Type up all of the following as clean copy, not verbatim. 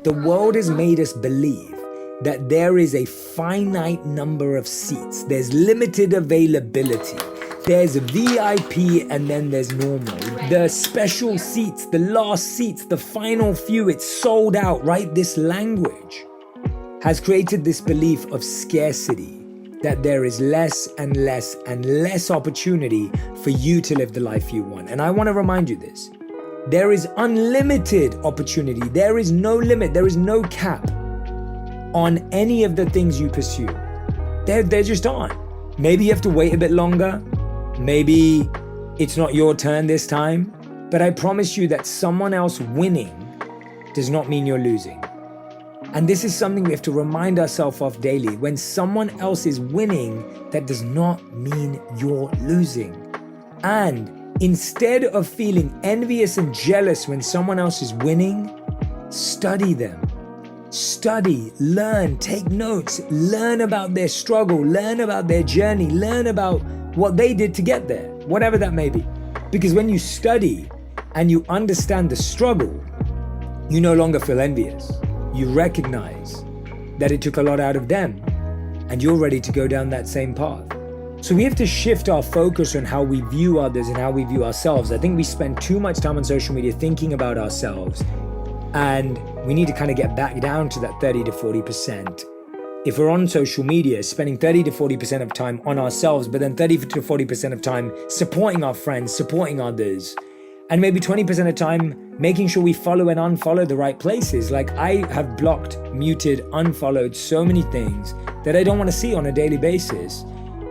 The world has made us believe that there is a finite number of seats. There's limited availability. There's VIP and then there's normal. The special seats, the last seats, the final few, it's sold out, right? This language has created this belief of scarcity, that there is less and less and less opportunity for you to live the life you want. And I want to remind you this. There is unlimited opportunity. There is no limit. There is no cap on any of the things you pursue. There just aren't. Maybe you have to wait a bit longer. Maybe it's not your turn this time. But I promise you that someone else winning does not mean you're losing. And this is something we have to remind ourselves of daily. When someone else is winning, that does not mean you're losing. And instead of feeling envious and jealous when someone else is winning, study them. Study, learn, take notes, learn about their struggle, learn about their journey, learn about what they did to get there, whatever that may be. Because when you study and you understand the struggle, you no longer feel envious. You recognize that it took a lot out of them and you're ready to go down that same path. So we have to shift our focus on how we view others and how we view ourselves. I think we spend too much time on social media thinking about ourselves, and we need to kind of get back down to that 30 to 40%. If we're on social media, spending 30 to 40% of time on ourselves, but then 30 to 40% of time supporting our friends, supporting others, and maybe 20% of time making sure we follow and unfollow the right places. Like I have blocked, muted, unfollowed so many things that I don't want to see on a daily basis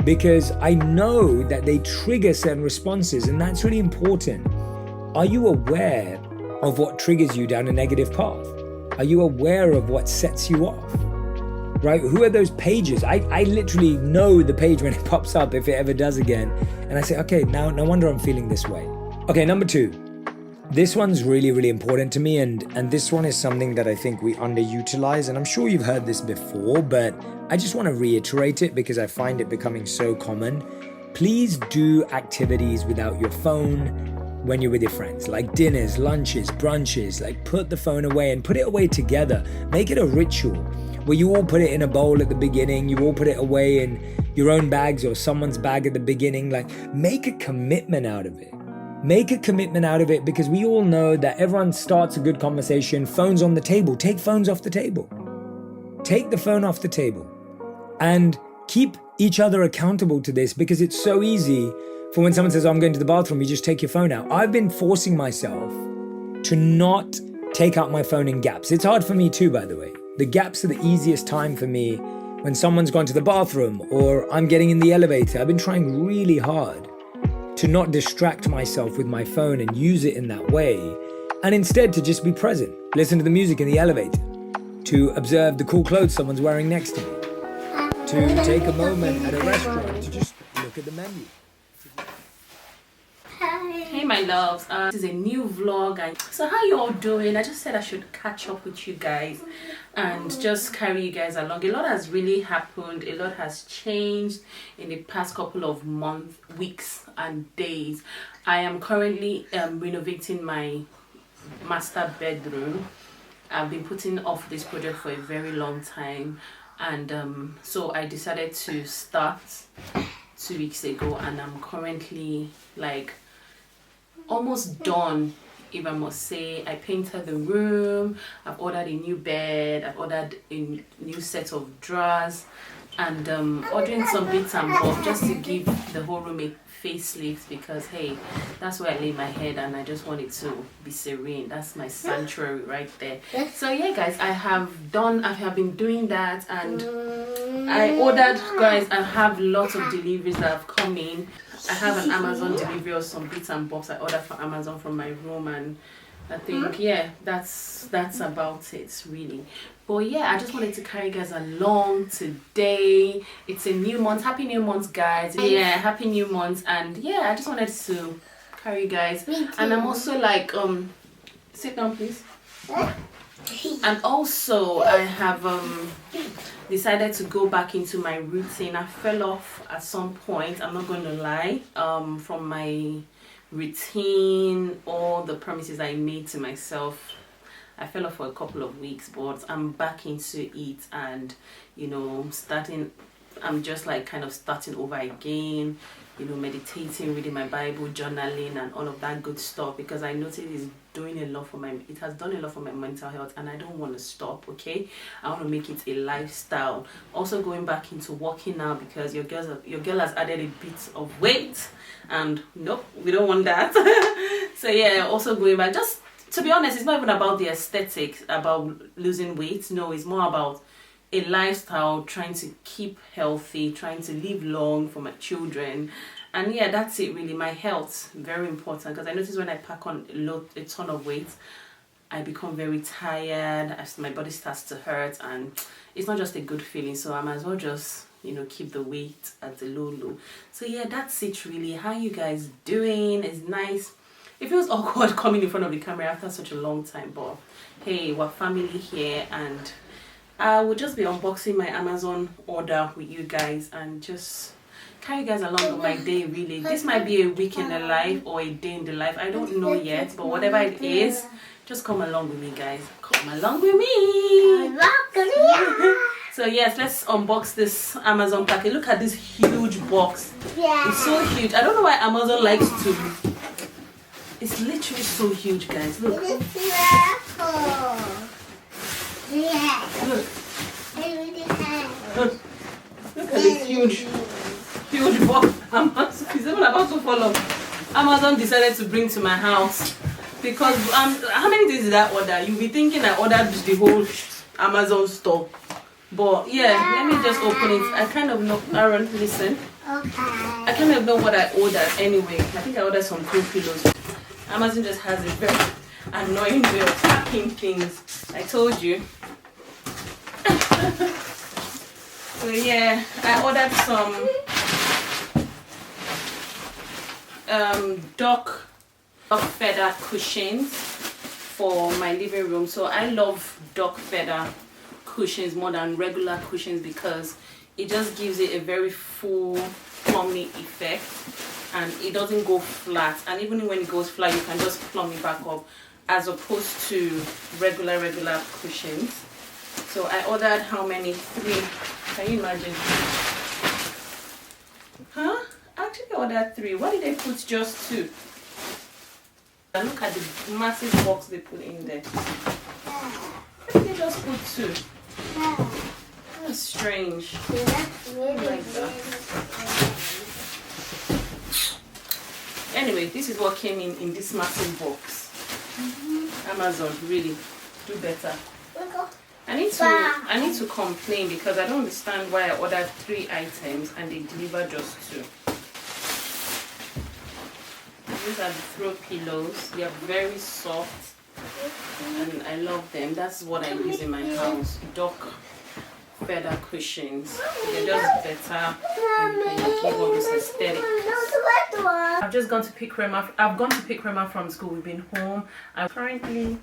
because I know that they trigger certain responses, and that's really important. Are you aware of what triggers you down a negative path? Are you aware of what sets you off? Right? Who are those pages? I literally know the page when it pops up, if it ever does again. And I say, okay, now no wonder I'm feeling this way. Okay, number 2. This one's really, really important to me. And this one is something that I think we underutilize. And I'm sure you've heard this before, but I just want to reiterate it because I find it becoming so common. Please do activities without your phone when you're with your friends, like dinners, lunches, brunches. Like put the phone away and put it away together. Make it a ritual where you all put it in a bowl at the beginning, you all put it away in your own bags or someone's bag at the beginning. Like make a commitment out of it. Make a commitment out of it because we all know that everyone starts a good conversation, phones on the table. Take phones off the table. Take the phone off the table and keep each other accountable to this, because it's so easy for when someone says, oh, I'm going to the bathroom, you just take your phone out. I've been forcing myself to not take out my phone in gaps. It's hard for me too, by the way. The gaps are the easiest time for me when someone's gone to the bathroom or I'm getting in the elevator. I've been trying really hard to not distract myself with my phone and use it in that way, and instead to just be present, listen to the music in the elevator, to observe the cool clothes someone's wearing next to me, to take a moment at a restaurant to just look at the menu. Hey my loves, this is a new vlog. So how you all doing? I just said I should catch up with you guys and just carry you guys along. A lot has really happened, a lot has changed in the past couple of months, weeks and days. I am currently renovating my master bedroom. I've been putting off this project for a very long time, and so I decided to start 2 weeks ago, and I'm currently like almost done, if I must say. I painted the room, I've ordered a new bed, I've ordered a new set of drawers, and ordering some bits and bobs just to give the whole room a facelift, because hey, that's where I lay my head and I just want it to be serene. That's my sanctuary right there. So yeah guys, I have been doing that, and I ordered, guys, I have lots of deliveries that have come in. I have an Amazon delivery of some bits and bobs I ordered from Amazon from my room, and I think yeah, that's about it really. But yeah, I just wanted to carry you guys along today. It's a new month. Happy new month, guys. Yeah, happy new month. And yeah, I just wanted to carry you guys. And I'm also like sit down please. And also I have decided to go back into my routine. I fell off at some point, I'm not going to lie, from my routine, all the promises I made to myself. I fell off for a couple of weeks, but I'm back into it, and you know, I'm just like kind of starting over again, you know, meditating, reading my Bible, journaling, and all of that good stuff, because I noticed it has done a lot for my mental health, and I don't want to stop. Okay, I want to make it a lifestyle. Also going back into working now, because your girl has added a bit of weight, and nope, we don't want that. So yeah, also going back, just to be honest, it's not even about the aesthetics, about losing weight. No, it's more about a lifestyle, trying to keep healthy, trying to live long for my children. And yeah, that's it really. My health, very important, because I notice when I pack on a ton of weight, I become very tired, as my body starts to hurt, and it's not just a good feeling. So I might as well just, you know, keep the weight at the low. So yeah, that's it really. How you guys doing? It's nice. It feels awkward coming in front of the camera after such a long time, but hey, we're family here, and I will just be unboxing my Amazon order with you guys and just carry you guys along with my day really. This might be a week in the life or a day in the life. I don't know yet, but whatever it is, just come along with me, guys. Come along with me. So yes, let's unbox this Amazon package. Look at this huge box. It's so huge. I don't know why Amazon likes to. It's literally so huge, guys. Look. Look at this huge box. It's even about to fall off. Amazon decided to bring to my house, because how many days did I order? You'll be thinking I ordered the whole Amazon store, but yeah, let me just open it. I kind of know. Aaron, listen. Okay. I kind of know what I ordered anyway. I think I ordered some cool pillows. Amazon just has a very annoying way of packing things. I told you. So yeah, I ordered some duck feather cushions for my living room. So I love duck feather cushions more than regular cushions, because it just gives it a very full plummy effect, and it doesn't go flat, and even when it goes flat, you can just plumb it back up, as opposed to regular cushions. So I ordered how many? 3. Can you imagine? Huh? I actually ordered 3. Why did they put just 2? And look at the massive box they put in there. Why did they just put 2? That's strange. Like that. Anyway, this is what came in this massive box. Amazon, really do better. I need to complain, because I don't understand why I ordered 3 items and they delivered just 2. These are the throw pillows. They are very soft and I love them. That's what I use in my house. Duck feather cushions. They're just better and give all this aesthetic. I've just gone to pick Rema. I've gone to pick Rema from school. We've been home. I'm currently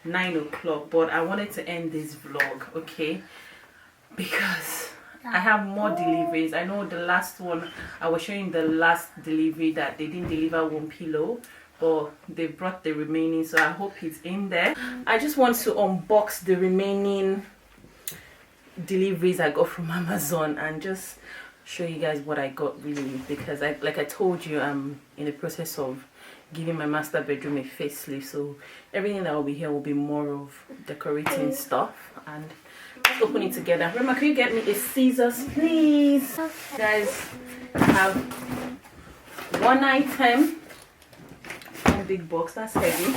9 o'clock, but I wanted to end this vlog, okay, because I have more deliveries. I know the last one I was showing, the last delivery, that they didn't deliver 1 pillow, but they brought the remaining, so I hope it's in there. I just want to unbox the remaining deliveries I got from Amazon and just show you guys what I got really, because like I told you, I'm in the process of giving my master bedroom a facelift, so everything that will be here will be more of decorating stuff. And let's open it together. Rema, can you get me a scissors please? Okay. Guys, I have 1 item, 1 big box, that's heavy,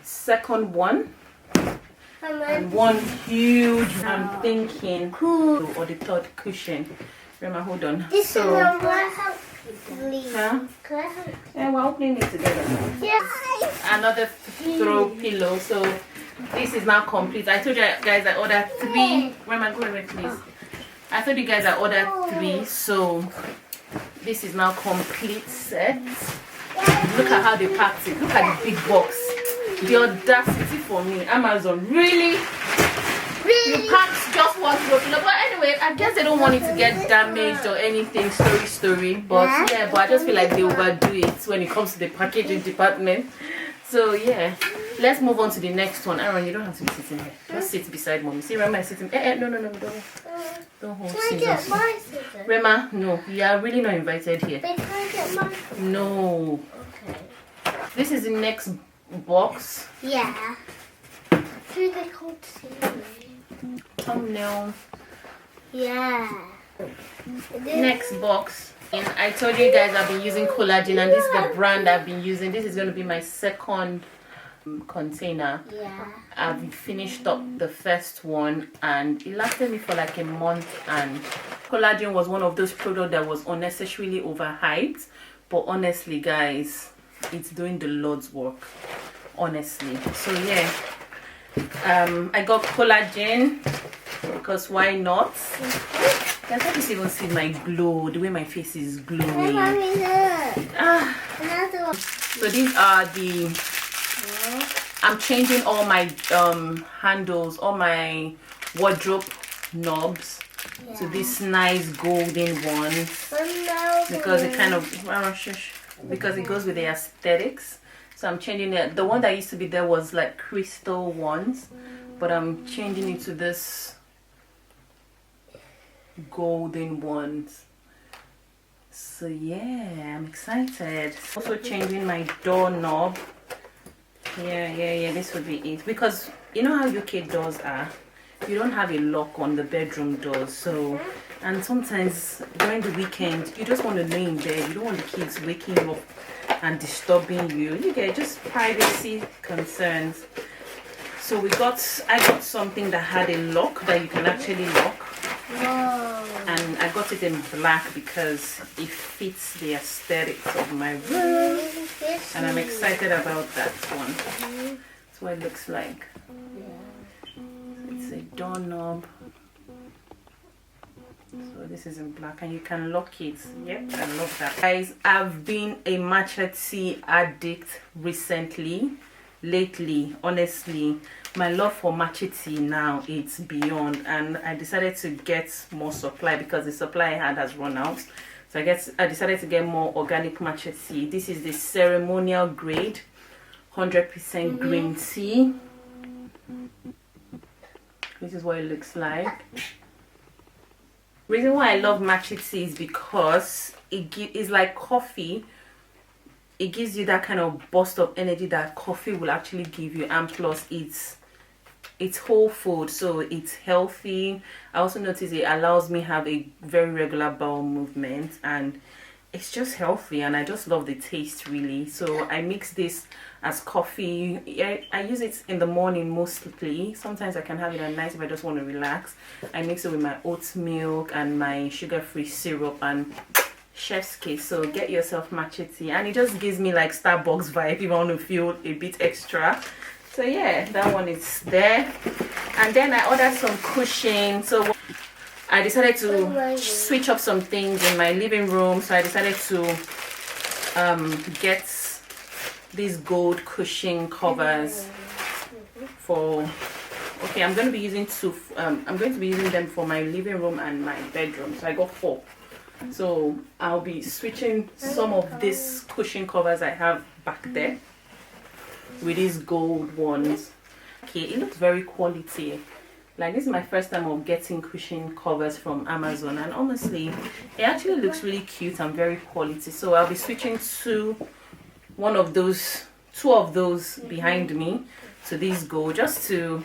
second one, and 1 huge, I'm thinking, cool, or the 3rd cushion. Rema, hold on. This so, huh? Yeah, we're opening it together. Yes. Another throw pillow. So this is now complete. I told you guys I ordered 3. Where am I going, please? I told you guys I ordered 3. So this is now complete set. Look at how they packed it. Look at the big box. The audacity for me. Amazon, really? You packed just 1 throw pillow. But anyway, I guess they don't want it to get damaged or anything. Story. But yeah, but I just feel like they overdo it when it comes to the packaging department. So yeah, let's move on to the next one. Aaron, you don't have to be sitting here. Just sit beside mommy. See, Rema is sitting. No, don't hold Can I get my scissors? Rema, no, you are really not invited here. But can I get my scissors? No. Okay. This is the next box. Yeah. Who they called Siri? Thumbnail. Yeah. Next box. And I told you guys I've been using collagen, and this is the brand I've been using. This is going to be my second container. Yeah. I've finished up the first one and it lasted me for like a month, and collagen was one of those products that was unnecessarily overhyped, but honestly guys, it's doing the Lord's work, honestly. So yeah, I got collagen because why not? Guys, let me even see my glow, the way my face is glowing. Mommy, look. Another one. So these are the, I'm changing all my handles, all my wardrobe knobs to these nice golden ones, because it kind of, because it goes with the aesthetics. So I'm changing it. The one that used to be there was like crystal ones, but I'm changing it to this golden ones. So yeah, I'm excited. Also changing my doorknob. Yeah, this would be it, because you know how UK doors are, you don't have a lock on the bedroom doors. So, and sometimes during the weekend you just want to lay in bed, you don't want the kids waking up and disturbing you. You get just privacy concerns. So I got something that had a lock that you can actually lock. Whoa. And I got it in black because it fits the aesthetics of my room, and I'm excited about that one. That's what it looks like. It's a doorknob. So this is in black and you can lock it. Yep, I love that. Guys, I've been a matcha tea addict lately, honestly. My love for matcha tea now, it's beyond, and I decided to get more supply because the supply I had has run out. So I decided to get more organic matcha tea. This is the ceremonial grade 100% green tea. This is what it looks like. Reason why I love matcha tea is because it's like coffee. It gives you that kind of burst of energy that coffee will actually give you, and plus it's whole food, so it's healthy. I also notice it allows me have a very regular bowel movement, and it's just healthy, and I just love the taste really. So I mix this as coffee. I use it in the morning mostly. Sometimes I can have it at night if I just want to relax. I mix it with my oat milk and my sugar-free syrup and chef's kiss. So get yourself matcha tea, and it just gives me like Starbucks vibe if I want to feel a bit extra. So yeah, that one is there. And then I ordered some cushion. So I decided to switch up some things in my living room. So I decided to get these gold cushion covers for, okay, I'm going to be using them for my living room and my bedroom. So I got 4. So I'll be switching some of these cushion covers I have back there with these gold ones. Okay, it looks very quality. Like, this is my first time of getting cushion covers from Amazon, and honestly it actually looks really cute and very quality. So I'll be switching to two of those behind me to these gold, just to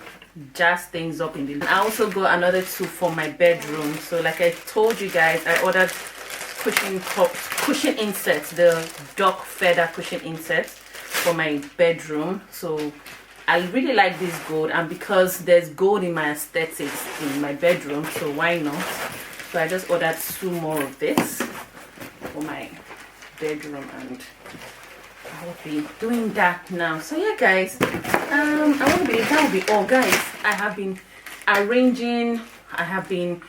jazz things up in the. I also got another 2 for my bedroom. So like I told you guys, I ordered cushion insets, the duck feather cushion insets for my bedroom. So I really like this gold, and because there's gold in my aesthetics in my bedroom, so why not? So I just ordered 2 more of this for my bedroom, and I'll be doing that now. So yeah guys, I want to believe that will be all. Guys, I have been arranging, I have been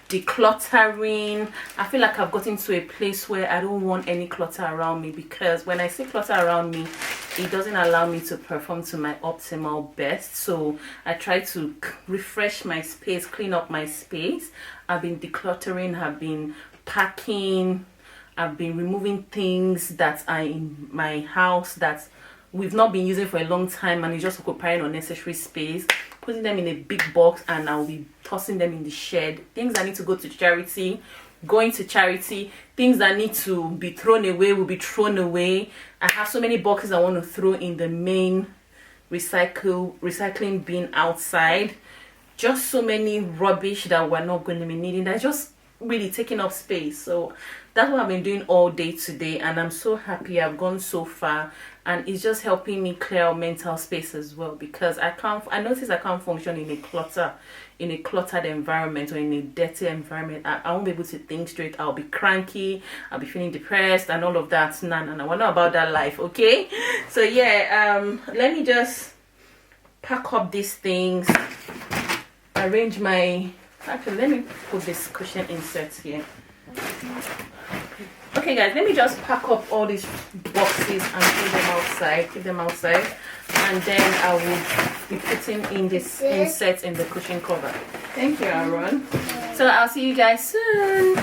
decluttering. I feel like I've gotten to a place where I don't want any clutter around me, because when I see clutter around me, it doesn't allow me to perform to my optimal best. So I try to refresh my space, clean up my space. I've been decluttering, I've been packing, I've been removing things that are in my house that we've not been using for a long time and it's just occupying unnecessary space, putting them in a big box, and I'll be tossing them in the shed. Things that need to go to charity, going to charity. Things that need to be thrown away will be thrown away. I have so many boxes I want to throw in the main recycling bin outside. Just so many rubbish that we're not going to be needing, that's just really taking up space. So that's what I've been doing all day today, and I'm so happy I've gone so far, and it's just helping me clear out mental space as well, because I notice I can't function in a cluttered environment or in a dirty environment. I won't be able to think straight. I'll be cranky, I'll be feeling depressed and all of that. No, we're not about that life, okay? So yeah, let me just pack up these things, arrange my, actually let me put this cushion inserts here. Okay guys, let me just pack up all these boxes and keep them outside, and then I will be putting in this insert in the cushion cover. Thank you, Aaron. So I'll see you guys soon.